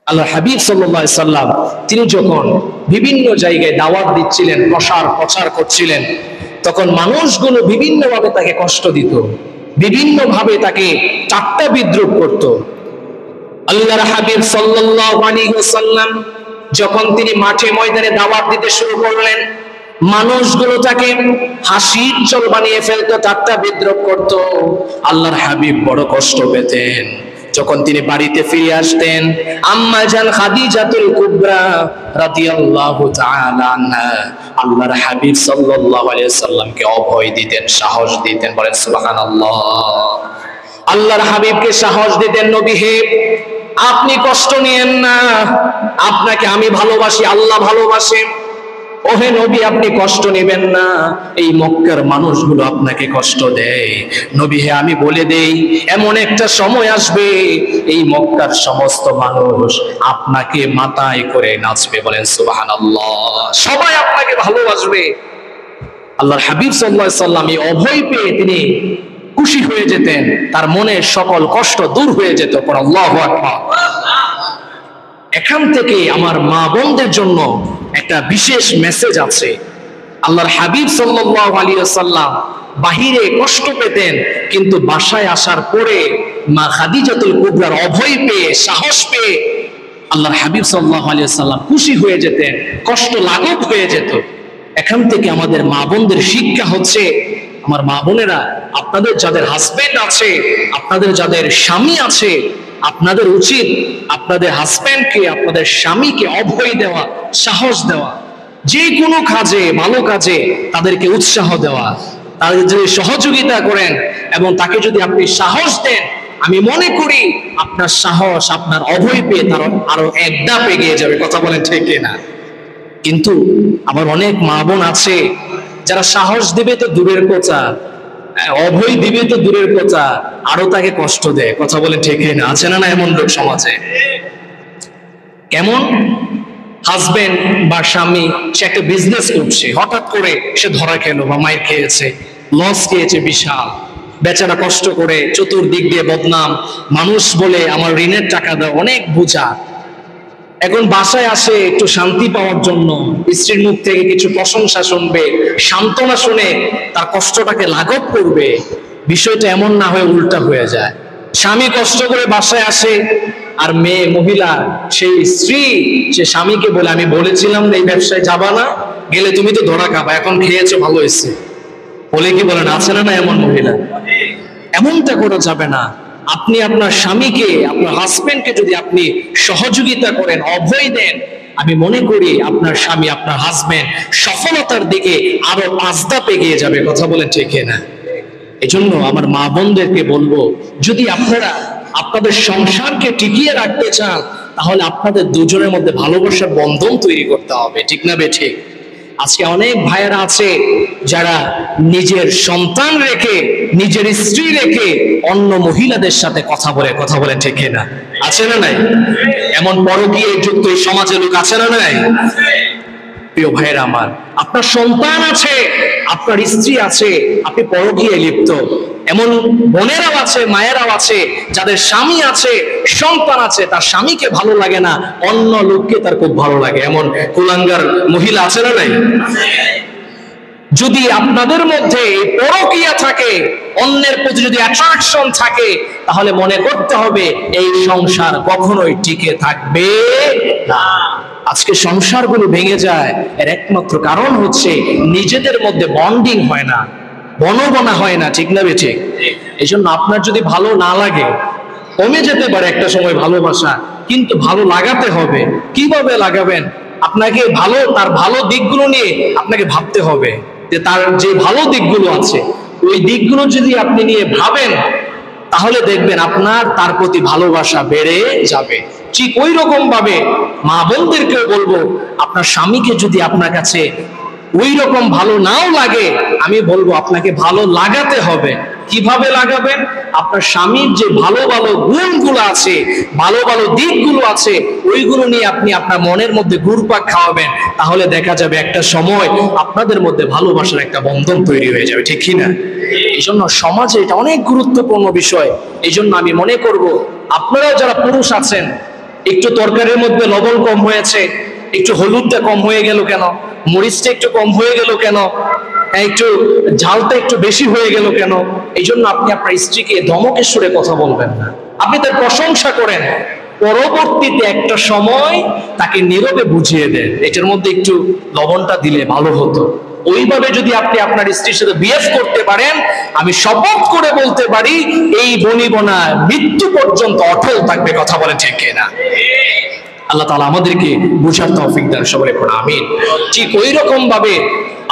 আল্লাহ হাবিব সাল্লাল্লাহু আলাইহি সাল্লাম তিনি যখন বিভিন্ন জায়গায় দাওয়াত দিচ্ছিলেন, প্রচার করছিলেন, তখন মানুষগুলো বিভিন্নভাবে তাকে কষ্ট দিত, বিভিন্নভাবে তাকে ঠাট্টা বিদ্রূপ করত। আল্লাহর হাবিব সাল্লাল্লাহু আলাইহি ওয়াসাল্লাম যখন তিনি মাঠে ময়দানে দাওয়াত দিতে শুরু করলেন, মানুষগুলো তাকে হাসির চল বানিয়ে ফেলতো, ঠাট্টা বিদ্রূপ করত। আল্লাহর হাবিব বড় কষ্ট পেতেন। যখন তিনি বাড়িতে ফিরে আসতেন, আম্মা জান খাদিজাতুল কুবরা রাদিয়াল্লাহু তাআলা আনহা আল্লাহর হাবিব সাল্লাল্লাহু আলাইহি ওয়াসাল্লামকে অভয় দিতেন, সাহস দিতেন। বলেন সুবহানাল্লাহ। আল্লাহর হাবিবকে সাহস দিতেন, নবী হে, আপনি কষ্ট নিয়েন না, আপনাকে আমি ভালোবাসি, আল্লাহ ভালোবাসেন। ওহে নবী, আপনি কষ্ট নেবেন না, এই মক্কার মানুষগুলো আপনাকে কষ্ট দেয়। নবী হে, আমি বলে দেই, এমন একটা সময় আসবে এই মক্কার সমস্ত মানুষ আপনাকে মাথায় করে নাচবে। বলেন সুবহানাল্লাহ। সবাই আপনাকে ভালোবাসবে। আল্লাহর হাবিব সাল্লাল্লাহু আলাইহি ওয়াসাল্লাম এই অভয় পেয়ে তিনি খুশি হয়ে যেতেন, তার মনের সকল কষ্ট দূর হয়ে যেত। আল্লাহু আকবার। এখান থেকে আমার মা বোনদের জন্য একটা বিশেষ মেসেজ আছে। আল্লাহর হাবিব সাল্লাল্লাহু আলাইহি ওয়াসাল্লাম বাহিরে কষ্ট পেতেন, কিন্তু বাসায় আসার পরে মা খাদিজাতুল কুবরার অভয় পেয়ে, সাহস পেয়ে আল্লাহর হাবিব সাল্লাল্লাহু আলাইহি ওয়াসাল্লাম খুশি হয়ে যেতেন, কষ্ট লাঘব হয়ে যেত। এখান থেকে আমাদের মা বোনদের শিক্ষা হচ্ছে, আমার মা বোনেরা, আপনাদের যাদের হাজবেন্ড আছে, আপনাদের যাদের স্বামী আছে, আপনাদের উচিত আপনাদের হাজবেন্ডকে, আপনাদের স্বামীকে অভয় দেওয়া, সাহস দেওয়া, যে কোনো কাজে, ভালো কাজে তাদেরকে উৎসাহ দেওয়া। তাদের যদি সহযোগিতা করেন এবং তাকে যদি আপনি সাহস দেন, আমি মনে করি আপনার সাহস, আপনার অভয় পেয়ে তার আরো এক ধাপ এগিয়ে যাবে। কথা বলেন ঠিক কিনা? কিন্তু আমার অনেক মা বোন আছে যারা সাহস দিবে তো দূরের কথা, অভয় দিবে তো দূরের কথা, আরো তাকে কষ্ট দেয়। কথা বলে ঠিক না? আছে না এমন লোক সমাজে? কেমন? হাজবেন্ড বা স্বামী, সে একটা বিজনেস করছে, হঠাৎ করে সে ধরা খেলো বা মাইর খেয়েছে, লস খেয়েছে বিশাল, বেচারা কষ্ট করে, চতুর্দিক দিয়ে বদনাম, মানুষ বলে আমার ঋণের টাকা দাও, অনেক বোঝা। এখন বাসায় আসে একটু শান্তি পাওয়ার জন্য, স্ত্রীর মুখ থেকে কিছু প্রশংসা শুনবে, সান্ত্বনা শুনে তার কষ্টটাকে লাঘব করবে। বিষয়টা এমন না হয়ে উল্টা হয়ে যায়। স্বামী কষ্ট করে বাসায় আসে, আর মেয়ে, মহিলা, সেই স্ত্রী সে স্বামীকে বলে, আমি বলেছিলাম এই ব্যবসায় যাবা না, গেলে তুমি তো ধরা খাবা, এখন খেয়েছো, ভালো হয়েছে বলে কি বলেন? আছে না এমন মহিলা? এমনটা করা যাবে না। আপনি আপনার স্বামীকে, আপনার হাজবেন্ডকে যদি আপনি সহযোগিতা করেন, অভয় দেন, আমি মনে করি আপনার স্বামী, আপনার হাজবেন্ড সফলতার দিকে আরো 5 ধাপ এগিয়ে যাবে। কথা বলেন ঠিক না? এজন্য আমার মা বোনদেরকে বলবো, যদি আপনারা আপনাদের সংসারকে টিকিয়ে রাখতে চান, তাহলে আপনাদের দুজনের মধ্যে ভালোবাসার বন্ধন তৈরি করতে হবে। ঠিক না বে ঠিক? আজকে অনেক ভাইয়েরা আছে যারা নিজের সন্তান রেখে, নিজের স্ত্রী রেখে অন্য মহিলাদের সাথে কথা বলে ঠিক না? আছে না নাই? এমন পরকীয়া যুক্ত এই সমাজে লোক আছে না নাই? প্রিয় ভাইয়েরা আমার, আপনার সন্তান আছে, আপনার স্ত্রী আছে, আপনি পরকীয়ায় লিপ্ত। এমন বোনেরাও আছে, মায়েরাও আছে যাদের স্বামী আছে, সন্তান আছে, তার স্বামীকে ভালো লাগে না, অন্য লোককে তার খুব ভালো লাগে। এমন কুলাঙ্গার মহিলা আছে না নাই? যদি আপনাদের মধ্যে পরকীয়া থাকে, অন্যের প্রতি যদি অ্যাট্রাকশন থাকে, তাহলে মনে করতে হবে এই সংসার কখনোই টিকে থাকবে না। আজকে সংসারগুলো ভেঙে যায়, এর একমাত্র কারণ হচ্ছে নিজেদের মধ্যে বন্ডিং হয় না, বনবনা হয় না। ঠিক না বেঠিক? এই জন্য আপনার যদি ভালো না লাগে, কমে যেতে পারে একটা সময় ভালোবাসা, কিন্তু ভালো লাগাতে হবে। কিভাবে লাগাবেন? আপনাকে তার ভালো দিকগুলো নিয়ে আপনাকে ভাবতে হবে, যে তার যে ভালো দিকগুলো আছে, ওই দিকগুলো যদি আপনি নিয়ে ভাবেন, তাহলে দেখবেন আপনার তার প্রতি ভালোবাসা বেড়ে যাবে। ঠিক ওই রকম ভাবে মা বোনদেরকেও বলবো, আপনার স্বামীকে যদি আপনার কাছে ওই রকম ভালো নাও লাগে, আমি বলবো আপনাকে ভালো লাগাতে হবে। কিভাবে লাগাবেন? আপনার স্বামীর যে ভালো ভালো গুণগুলো আছে, ভালো ভালো দিকগুলো আছে, ওইগুলো নিয়ে আপনি আপনার মনের মধ্যে ঘুরপাক খাওয়াবেন, তাহলে দেখা যাবে একটা সময় আপনাদের মধ্যে ভালোবাসার একটা বন্ধন তৈরি হয়ে যাবে। ঠিক কি না? এই জন্য সমাজে এটা অনেক গুরুত্বপূর্ণ বিষয়। এই জন্য আমি মনে করব, আপনারাও যারা পুরুষ আছেন, একটু তরকারির মধ্যে লবণ কম হয়েছে, একটু হলুদটা কম হয়ে গেল কেন, মরিচটা একটু কম হয়ে গেল কেন, একটু ঝালটা একটু বেশি হয়ে গেল কেন। এই জন্য আপনি আপনার স্ত্রীকে ধমকের সুরে কথা বলবেন না, আপনি তার প্রশংসা করেন, পরবর্তীতে একটা সময় তাকে নীরবে বুঝিয়ে দেন এটার মধ্যে একটু লবণটা দিলে ভালো হতো। ওইভাবে যদি আপনি আপনার স্ত্রীর সাথে বিহেভ করতে পারেন, আমি শপথ করে বলতে পারি এই বনিবনা মৃত্যু পর্যন্ত অটল থাকবে। কথা বলে ঠিক কিনা? আল্লাহ তাআলা আমাদেরকে বুঝার তৌফিক দান, সবাই পড়া আমিন। ঠিক ওই রকম ভাবে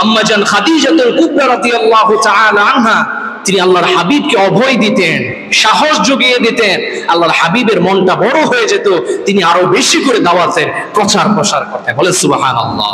আম্মা জান খাদিজাতুল কুবরা রাদিয়াল্লাহু তাআলা আনহা, তিনি আল্লাহর হাবিবকে অভয় দিতেন, সাহস জুগিয়ে দিতেন। আল্লাহর হাবিবের মনটা বড় হয়ে যেত, তিনি আরো বেশি করে দাওয়াতের প্রচার প্রসার করতেন। বলে সুবহানাল্লাহ।